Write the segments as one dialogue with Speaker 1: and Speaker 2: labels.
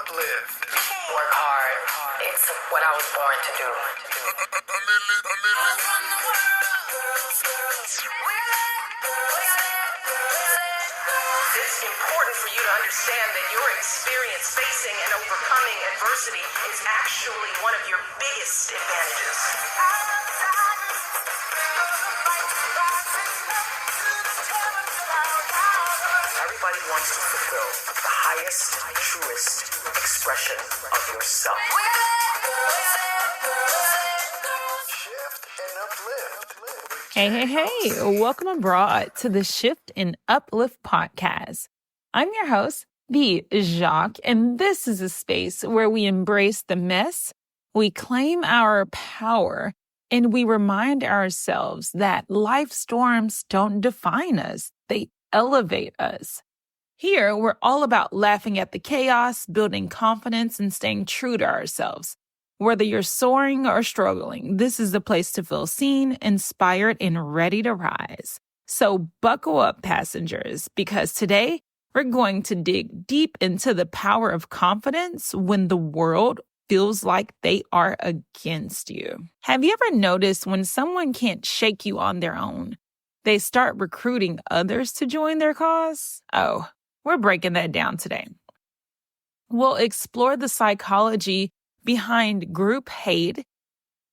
Speaker 1: Uplift. Work hard. It's what I was born to do. It's important for you to understand that your experience facing and overcoming adversity is actually one of your biggest advantages. Everybody wants to fulfill the highest, truest expression of yourself. Shift and Uplift.
Speaker 2: Hey. Welcome abroad to the Shift and Uplift Podcast. I'm your host, the Jacques, and this is a space where we embrace the mess, we claim our power, and we remind ourselves that life storms don't define us. They elevate us. Here, we're all about laughing at the chaos, building confidence, and staying true to ourselves. Whether you're soaring or struggling, this is the place to feel seen, inspired, and ready to rise. So buckle up, passengers, because today we're going to dig deep into the power of confidence when the world feels like they are against you. Have you ever noticed when someone can't shake you on their own, they start recruiting others to join their cause? Oh, we're breaking that down today. We'll explore the psychology behind group hate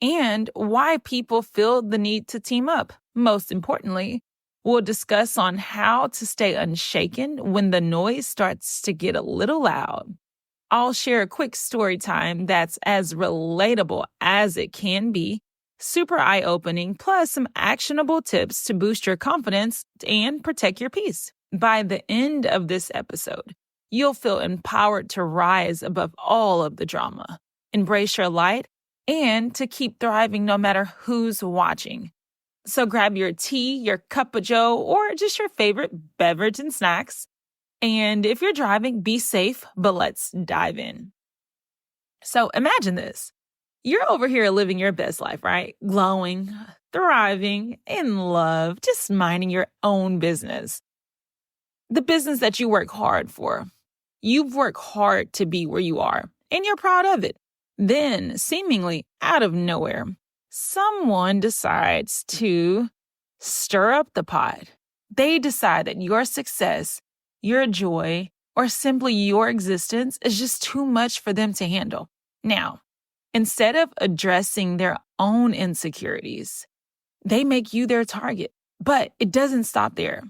Speaker 2: and why people feel the need to team up. Most importantly, we'll discuss on how to stay unshaken when the noise starts to get a little loud. I'll share a quick story time that's as relatable as it can be, super eye-opening, plus some actionable tips to boost your confidence and protect your peace. By the end of this episode, you'll feel empowered to rise above all of the drama, embrace your light, and to keep thriving no matter who's watching. So grab your tea, your cup of joe, or just your favorite beverage and snacks. And if you're driving, be safe, but let's dive in. So imagine this. You're over here living your best life, right? Glowing, thriving, in love, just minding your own business. The business that you work hard for. You've worked hard to be where you are, and you're proud of it. Then, seemingly out of nowhere, someone decides to stir up the pot. They decide that your success, your joy, or simply your existence is just too much for them to handle. Now, instead of addressing their own insecurities, they make you their target. But it doesn't stop there.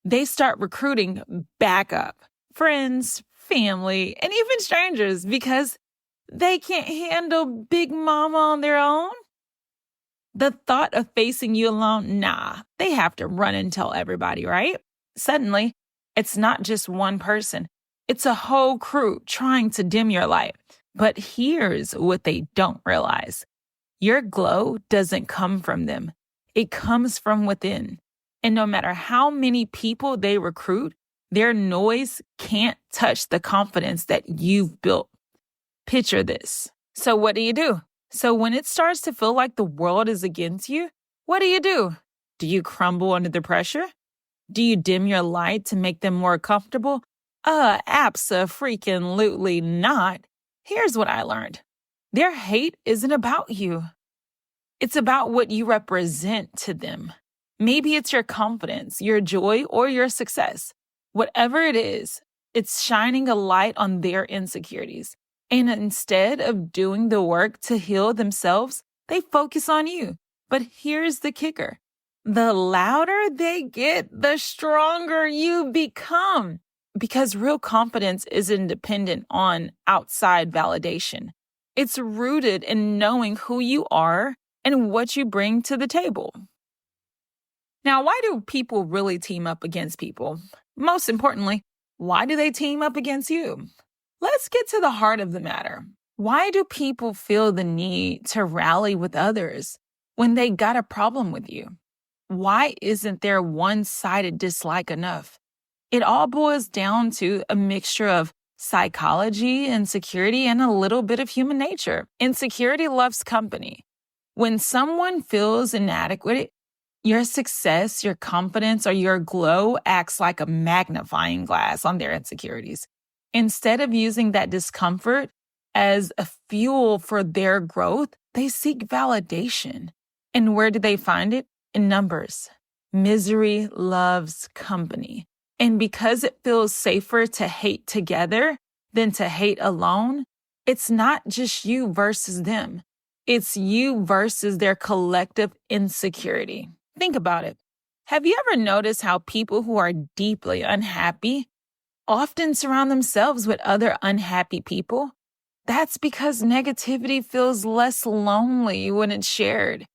Speaker 2: They start recruiting backup, friends, family, and even strangers because they can't handle Big Mama on their own. The thought of facing you alone, they have to run and tell everybody, right? Suddenly, it's not just one person. It's a whole crew trying to dim your light. But here's what they don't realize. Your glow doesn't come from them. It comes from within. And no matter how many people they recruit, their noise can't touch the confidence that you've built. Picture this. So what do? So when it starts to feel like the world is against you, what do? Do you crumble under the pressure? Do you dim your light to make them more comfortable? Abso-freaking-lutely not. Here's what I learned. Their hate isn't about you. It's about what you represent to them. Maybe it's your confidence, your joy, or your success. Whatever it is, it's shining a light on their insecurities. And instead of doing the work to heal themselves, they focus on you. But here's the kicker. The louder they get, the stronger you become. Because real confidence isn't dependent on outside validation. It's rooted in knowing who you are and what you bring to the table. Now, why do people really team up against people? Most importantly, why do they team up against you? Let's get to the heart of the matter. Why do people feel the need to rally with others when they got a problem with you? Why isn't their one-sided dislike enough? It all boils down to a mixture of psychology, insecurity, and a little bit of human nature. Insecurity loves company. When someone feels inadequate, your success, your confidence, or your glow acts like a magnifying glass on their insecurities. Instead of using that discomfort as a fuel for their growth, they seek validation. And where do they find it? In numbers. Misery loves company. And because it feels safer to hate together than to hate alone, it's not just you versus them. It's you versus their collective insecurity. Think about it. Have you ever noticed how people who are deeply unhappy often surround themselves with other unhappy people? That's because negativity feels less lonely when it's shared.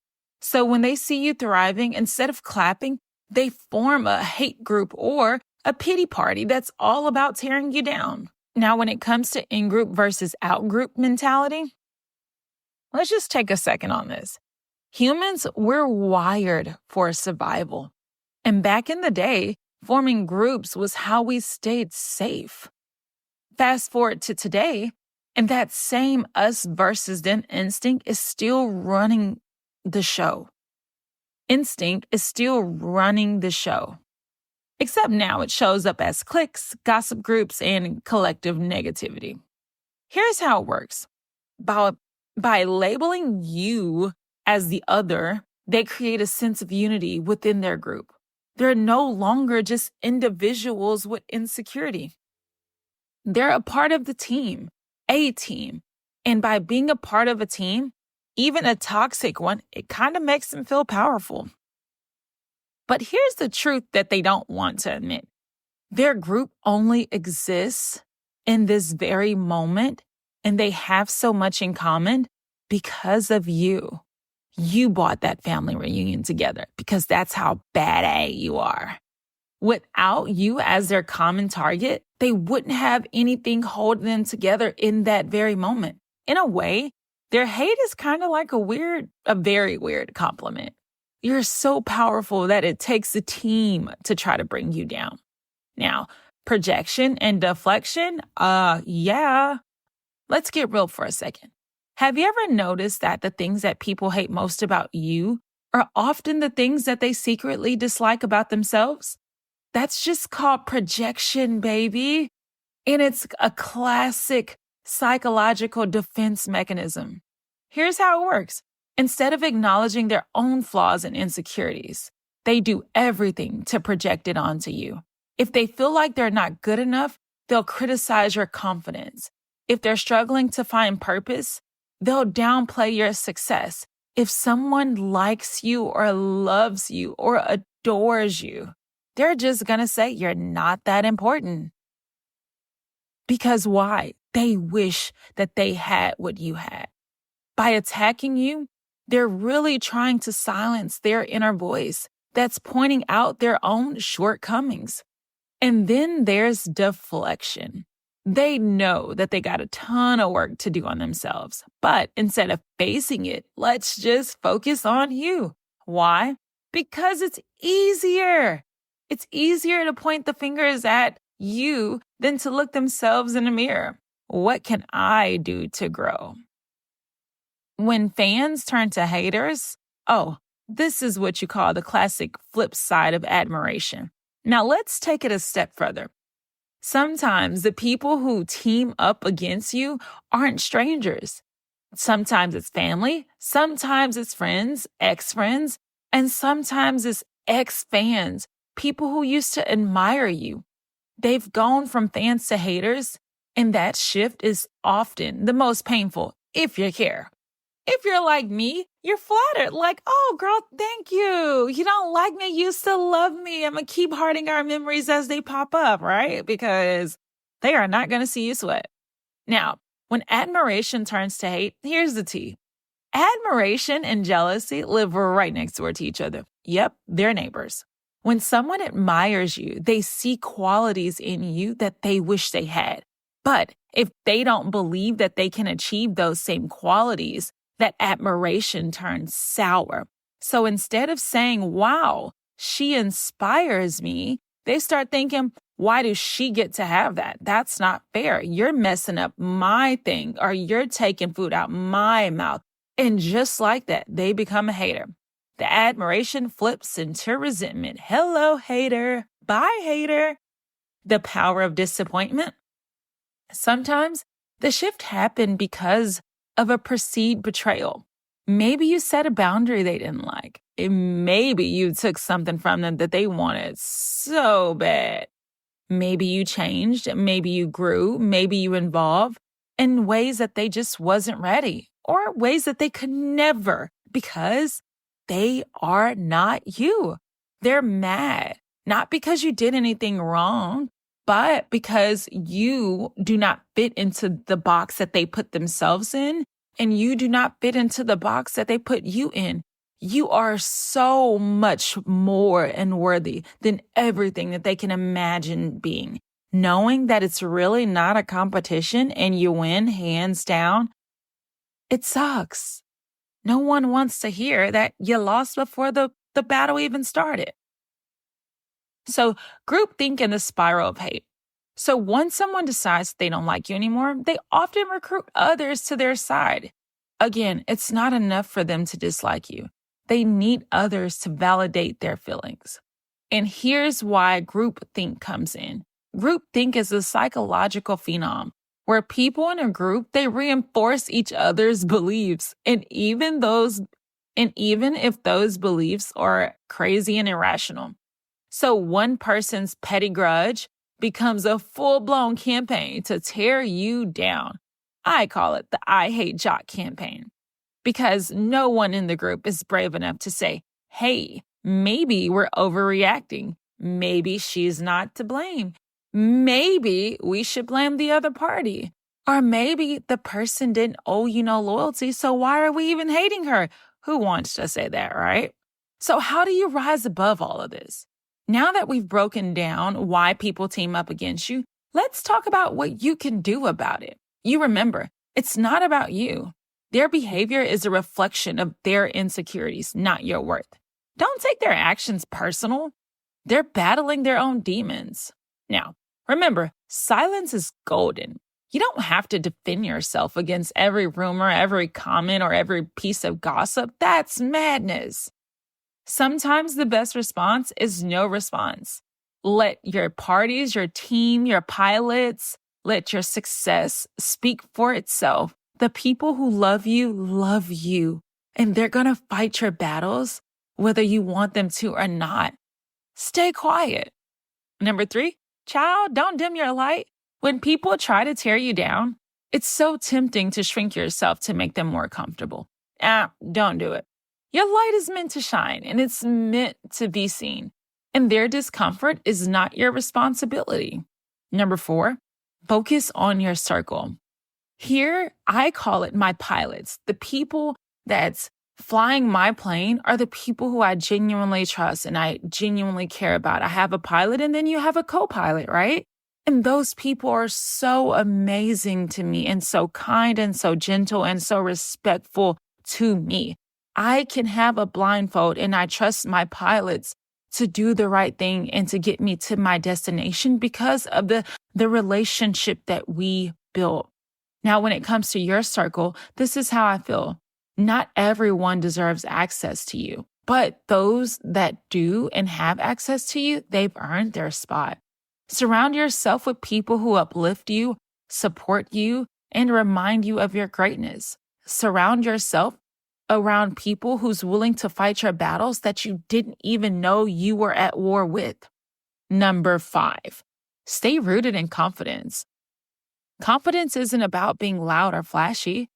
Speaker 2: So when they see you thriving, instead of clapping, they form a hate group or a pity party that's all about tearing you down. Now, when it comes to in-group versus out-group mentality, let's just take a second on this. Humans, we're wired for survival. And back in the day, forming groups was how we stayed safe. Fast forward to today, and that same us versus them instinct is still running the show. Instinct is still running the show. Except now it shows up as cliques, gossip groups, and collective negativity. Here's how it works. By labeling you as the other, they create a sense of unity within their group. They're no longer just individuals with insecurity. They're a part of the team, a team. And by being a part of a team, even a toxic one, it kind of makes them feel powerful. But here's the truth that they don't want to admit. Their group only exists in this very moment, and they have so much in common because of you. You brought that family reunion together because that's how bad A you are. Without you as their common target, they wouldn't have anything holding them together in that very moment. In a way, their hate is kind of like a very weird compliment. You're so powerful that it takes a team to try to bring you down. Now, projection and deflection, yeah. Let's get real for a second. Have you ever noticed that the things that people hate most about you are often the things that they secretly dislike about themselves? That's just called projection, baby. And it's a classic psychological defense mechanism. Here's how it works. Instead of acknowledging their own flaws and insecurities, they do everything to project it onto you. If they feel like they're not good enough, they'll criticize your confidence. If they're struggling to find purpose, they'll downplay your success. If someone likes you or loves you or adores you, they're just going to say you're not that important. Because why? They wish that they had what you had. By attacking you, they're really trying to silence their inner voice that's pointing out their own shortcomings. And then there's deflection. They know that they got a ton of work to do on themselves. But instead of facing it, let's just focus on you. Why? Because it's easier. It's easier to point the fingers at you than to look themselves in the mirror. What can I do to grow? When fans turn to haters, this is what you call the classic flip side of admiration. Now let's take it a step further. Sometimes the people who team up against you aren't strangers. Sometimes it's family, sometimes it's friends, ex-friends, and sometimes it's ex-fans, people who used to admire you. They've gone from fans to haters, and that shift is often the most painful if you care. If you're like me, you're flattered. Like, oh, girl, thank you. You don't like me. You still love me. I'm going to keep hearting our memories as they pop up, right? Because they are not going to see you sweat. Now, when admiration turns to hate, here's the tea. Admiration and jealousy live right next door to each other. Yep, they're neighbors. When someone admires you, they see qualities in you that they wish they had. But if they don't believe that they can achieve those same qualities, that admiration turns sour. So instead of saying, wow, she inspires me, they start thinking, why does she get to have that? That's not fair. You're messing up my thing, or you're taking food out my mouth. And just like that, they become a hater. The admiration flips into resentment. Hello, hater. Bye, hater. The power of disappointment. Sometimes the shift happened because of a perceived betrayal. Maybe you set a boundary they didn't like. And maybe you took something from them that they wanted so bad. Maybe you changed, maybe you grew, maybe you evolved in ways that they just wasn't ready, or ways that they could never, because they are not you. They're mad, not because you did anything wrong, but because you do not fit into the box that they put themselves in, and you do not fit into the box that they put you in. You are so much more and worthy than everything that they can imagine being. Knowing that it's really not a competition and you win hands down, it sucks. No one wants to hear that you lost before the battle even started. So groupthink and the spiral of hate. So once someone decides they don't like you anymore, they often recruit others to their side. Again, it's not enough for them to dislike you. They need others to validate their feelings. And here's why groupthink comes in. Groupthink is a psychological phenomenon where people in a group, they reinforce each other's beliefs. And even if those beliefs are crazy and irrational. So one person's petty grudge becomes a full-blown campaign to tear you down. I call it the I Hate Jock campaign. Because no one in the group is brave enough to say, hey, maybe we're overreacting. Maybe she's not to blame. Maybe we should blame the other party. Or maybe the person didn't owe you no loyalty, so why are we even hating her? Who wants to say that, right? So how do you rise above all of this? Now that we've broken down why people team up against you, let's talk about what you can do about it. You remember, it's not about you. Their behavior is a reflection of their insecurities, not your worth. Don't take their actions personal. They're battling their own demons. Now, remember, silence is golden. You don't have to defend yourself against every rumor, every comment, or every piece of gossip. That's madness. Sometimes the best response is no response. Let your parties, your team, your pilots, let your success speak for itself. The people who love you, and they're going to fight your battles, whether you want them to or not. Stay quiet. Number 3, child, don't dim your light. When people try to tear you down, it's so tempting to shrink yourself to make them more comfortable. Don't do it. Your light is meant to shine, and it's meant to be seen. And their discomfort is not your responsibility. Number 4, focus on your circle. Here, I call it my pilots. The people that's flying my plane are the people who I genuinely trust and I genuinely care about. I have a pilot and then you have a co-pilot, right? And those people are so amazing to me and so kind and so gentle and so respectful to me. I can have a blindfold and I trust my pilots to do the right thing and to get me to my destination because of the relationship that we built. Now, when it comes to your circle, this is how I feel. Not everyone deserves access to you, but those that do and have access to you, they've earned their spot. Surround yourself with people who uplift you, support you, and remind you of your greatness. Surround yourself around people who's willing to fight your battles that you didn't even know you were at war with. Number 5, stay rooted in confidence. Confidence isn't about being loud or flashy.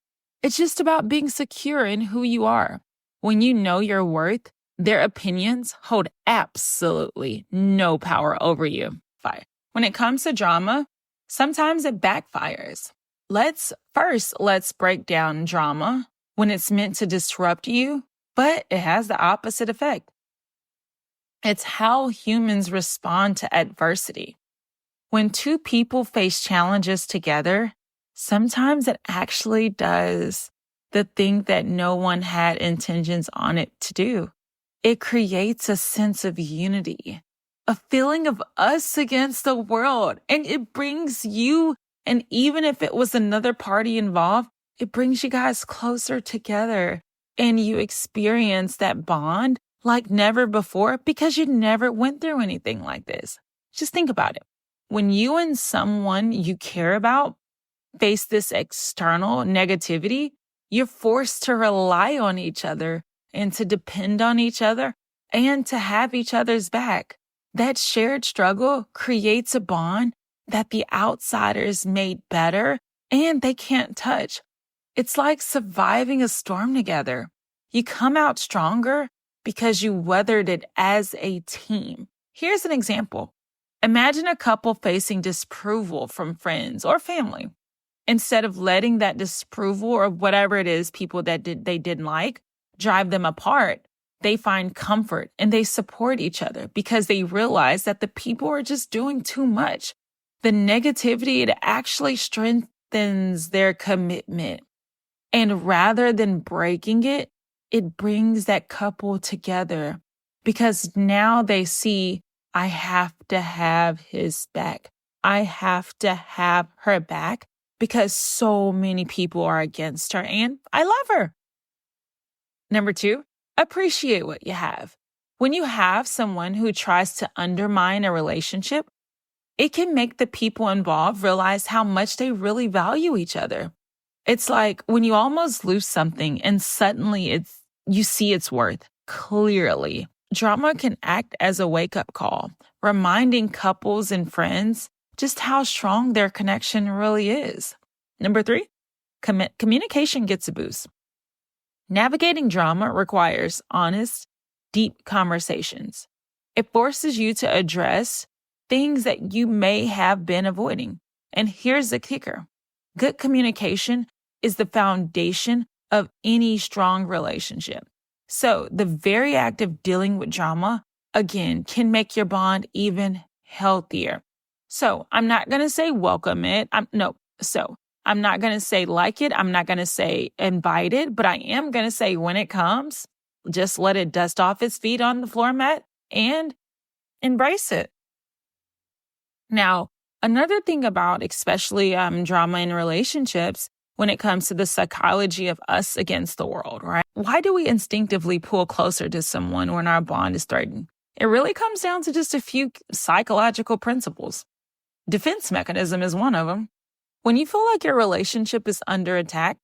Speaker 2: It's just about being secure in who you are. When you know your worth, their opinions hold absolutely no power over you. When it comes to drama, sometimes it backfires. Let's break down drama when it's meant to disrupt you, but it has the opposite effect. It's how humans respond to adversity. When two people face challenges together, sometimes it actually does the thing that no one had intentions on it to do. It creates a sense of unity, a feeling of us against the world, and it brings you, and even if it was another party involved, it brings you guys closer together, and you experience that bond like never before because you never went through anything like this. Just think about it. When you and someone you care about face this external negativity, you're forced to rely on each other and to depend on each other and to have each other's back. That shared struggle creates a bond that the outsiders made better and they can't touch. It's like surviving a storm together. You come out stronger because you weathered it as a team. Here's an example. Imagine a couple facing disapproval from friends or family. Instead of letting that disapproval or whatever it is, people that they didn't like, drive them apart, they find comfort and they support each other because they realize that the people are just doing too much. The negativity, it actually strengthens their commitment. And rather than breaking it, it brings that couple together because now they see, I have to have his back. I have to have her back because so many people are against her and I love her. Number 2, appreciate what you have. When you have someone who tries to undermine a relationship, it can make the people involved realize how much they really value each other. It's like when you almost lose something and suddenly you see its worth clearly. Drama can act as a wake-up call, reminding couples and friends just how strong their connection really is. Number 3, communication gets a boost. Navigating drama requires honest, deep conversations. It forces you to address things that you may have been avoiding. And here's the kicker. Good communication is the foundation of any strong relationship. So the very act of dealing with drama, again, can make your bond even healthier. So I'm not going to say welcome it. I'm not going to say like it. I'm not going to say invite it, but I am going to say when it comes, just let it dust off its feet on the floor mat and embrace it. Now, another thing about especially drama in relationships when it comes to the psychology of us against the world, right? Why do we instinctively pull closer to someone when our bond is threatened? It really comes down to just a few psychological principles. Defense mechanism is one of them. When you feel like your relationship is under attack,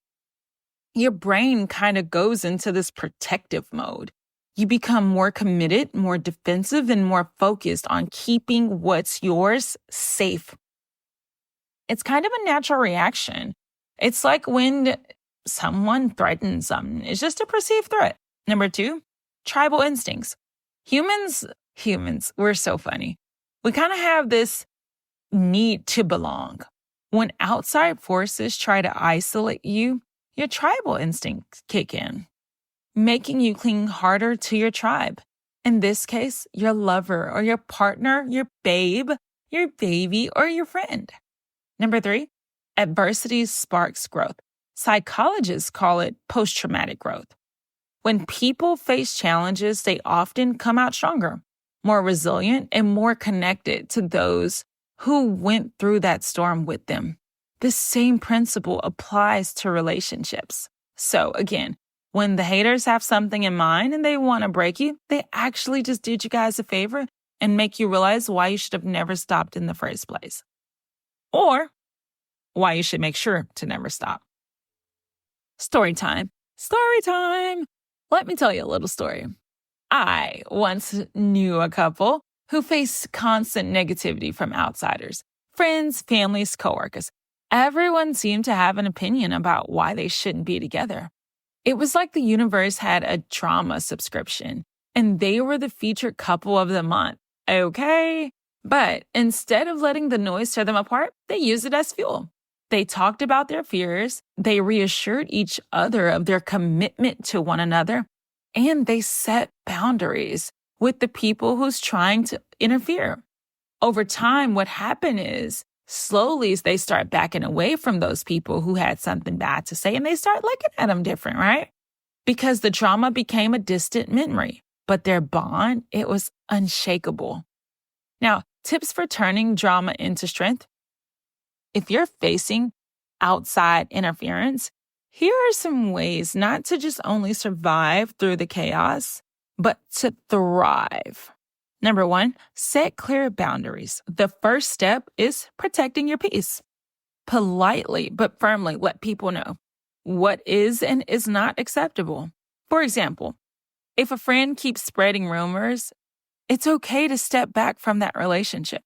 Speaker 2: your brain kind of goes into this protective mode. You become more committed, more defensive, and more focused on keeping what's yours safe. It's kind of a natural reaction. It's like when someone threatens something. It's just a perceived threat. Number 2, tribal instincts. Humans, we're so funny. We kind of have this need to belong. When outside forces try to isolate you, your tribal instincts kick in, making you cling harder to your tribe. In this case, your lover or your partner, your babe, your baby, or your friend. Number 3, adversity sparks growth. Psychologists call it post-traumatic growth. When people face challenges, they often come out stronger, more resilient, and more connected to those who went through that storm with them. This same principle applies to relationships. So again, when the haters have something in mind and they want to break you, they actually just did you guys a favor and make you realize why you should have never stopped in the first place. Or why you should make sure to never stop. Story time. Let me tell you a little story. I once knew a couple who faced constant negativity from outsiders, friends, families, coworkers. Everyone seemed to have an opinion about why they shouldn't be together. It was like the universe had a drama subscription, and they were the featured couple of the month. Okay? But instead of letting the noise tear them apart, they used it as fuel. They talked about their fears, they reassured each other of their commitment to one another, and they set boundaries with the people who's trying to interfere. Over time, what happened is, slowly they start backing away from those people who had something bad to say, and they start looking at them different, right? Because the trauma became a distant memory, but their bond, it was unshakable. Now, tips for turning drama into strength. If you're facing outside interference, here are some ways not to just only survive through the chaos, but to thrive. Number 1, set clear boundaries. The first step is protecting your peace. Politely but firmly let people know what is and is not acceptable. For example, if a friend keeps spreading rumors, it's okay to step back from that relationship.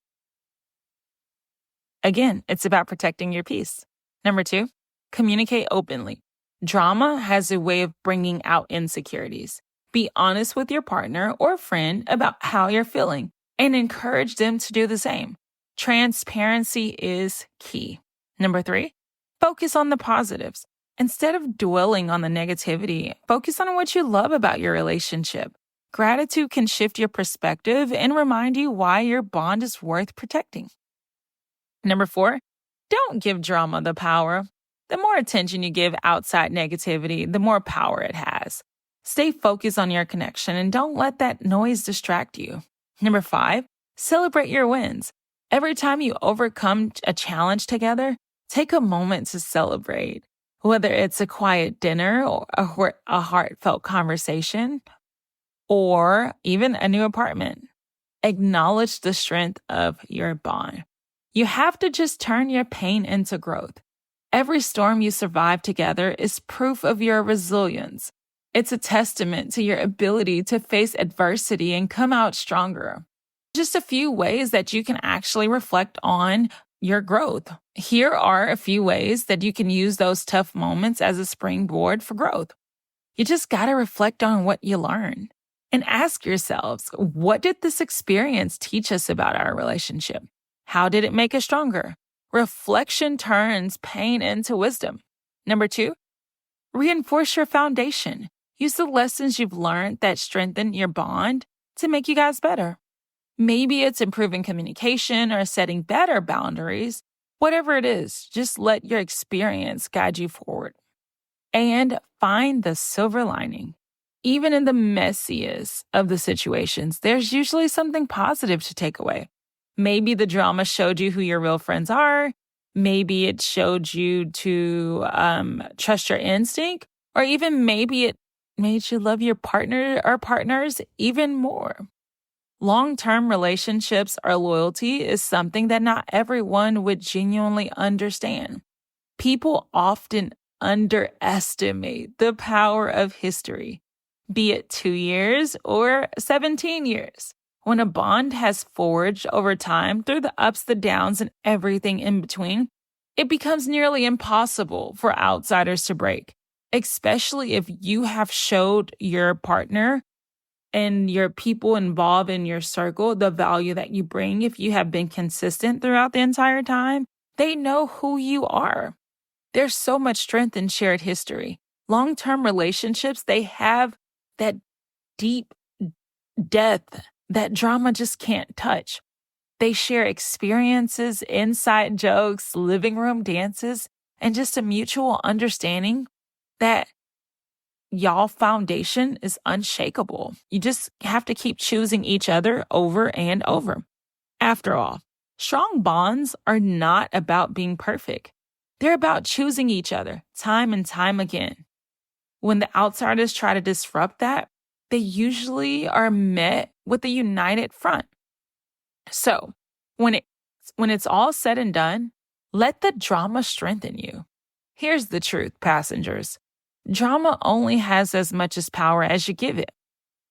Speaker 2: Again, it's about protecting your peace. Number 2, communicate openly. Drama has a way of bringing out insecurities. Be honest with your partner or friend about how you're feeling and encourage them to do the same. Transparency is key. Number 3, focus on the positives. Instead of dwelling on the negativity, focus on what you love about your relationship. Gratitude can shift your perspective and remind you why your bond is worth protecting. Number 4, don't give drama the power. The more attention you give outside negativity, the more power it has. Stay focused on your connection and don't let that noise distract you. Number 5, celebrate your wins. Every time you overcome a challenge together, take a moment to celebrate. Whether it's a quiet dinner or a heartfelt conversation or even a new apartment, acknowledge the strength of your bond. You have to just turn your pain into growth. Every storm you survive together is proof of your resilience. It's a testament to your ability to face adversity and come out stronger. Just a few ways that you can actually reflect on your growth. Here are a few ways that you can use those tough moments as a springboard for growth. You just got to reflect on what you learned and ask yourselves, what did this experience teach us about our relationship? How did it make us stronger? Reflection turns pain into wisdom. Number 2, reinforce your foundation. Use the lessons you've learned that strengthen your bond to make you guys better. Maybe it's improving communication or setting better boundaries. Whatever it is, just let your experience guide you forward. And find the silver lining. Even in the messiest of the situations, there's usually something positive to take away. Maybe the drama showed you who your real friends are. Maybe it showed you to trust your instinct. Or even maybe it made you love your partner or partners even more. Long-term relationships or loyalty is something that not everyone would genuinely understand. People often underestimate the power of history, be it 2 years or 17 years. When a bond has forged over time through the ups, the downs, and everything in between, it becomes nearly impossible for outsiders to break, especially if you have showed your partner and your people involved in your circle the value that you bring. If you have been consistent throughout the entire time, they know who you are. There's so much strength in shared history. Long-term relationships, they have that deep depth that drama just can't touch. They share experiences, inside jokes, living room dances, and just a mutual understanding that y'all foundation is unshakable. You just have to keep choosing each other over and over. After all, strong bonds are not about being perfect. They're about choosing each other time and time again. When the outsiders try to disrupt that, they usually are met with a united front. So, when it's all said and done, let the drama strengthen you. Here's the truth, passengers. Drama only has as much as power as you give it.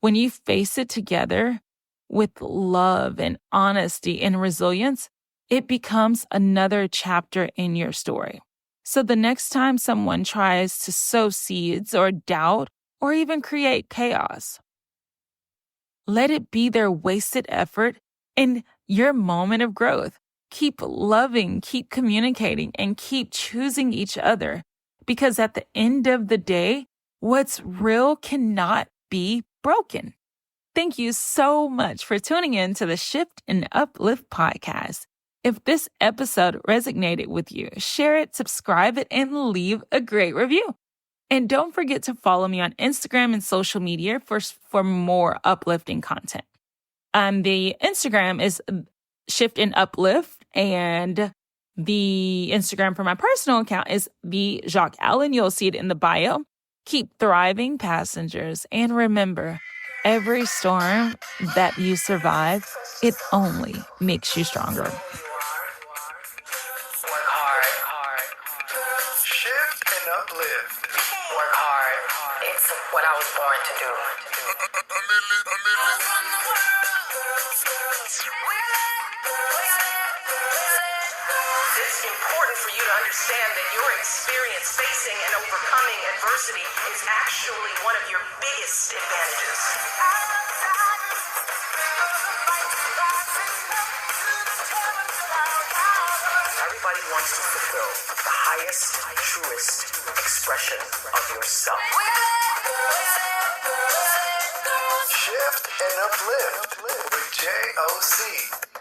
Speaker 2: When you face it together with love and honesty and resilience, it becomes another chapter in your story. So the next time someone tries to sow seeds or doubt or even create chaos, let it be their wasted effort and your moment of growth. Keep loving, keep communicating, and keep choosing each other. Because at the end of the day, what's real cannot be broken. Thank you so much for tuning in to the Shift and Uplift podcast. If this episode resonated with you, share it, subscribe it, and leave a great review. And don't forget to follow me on Instagram and social media for more uplifting content. The Instagram is Shift and Uplift, and the Instagram for my personal account is the Jacques Allen. You'll see it in the bio. Keep thriving, passengers. And remember, every storm that you survive, it only makes you stronger.
Speaker 1: Work hard. what I was born to do. It's important for you to understand that your experience facing and overcoming adversity is actually one of your biggest advantages. Everybody wants to fulfill the highest, truest expression of yourself.
Speaker 3: Shift and Uplift with JOC.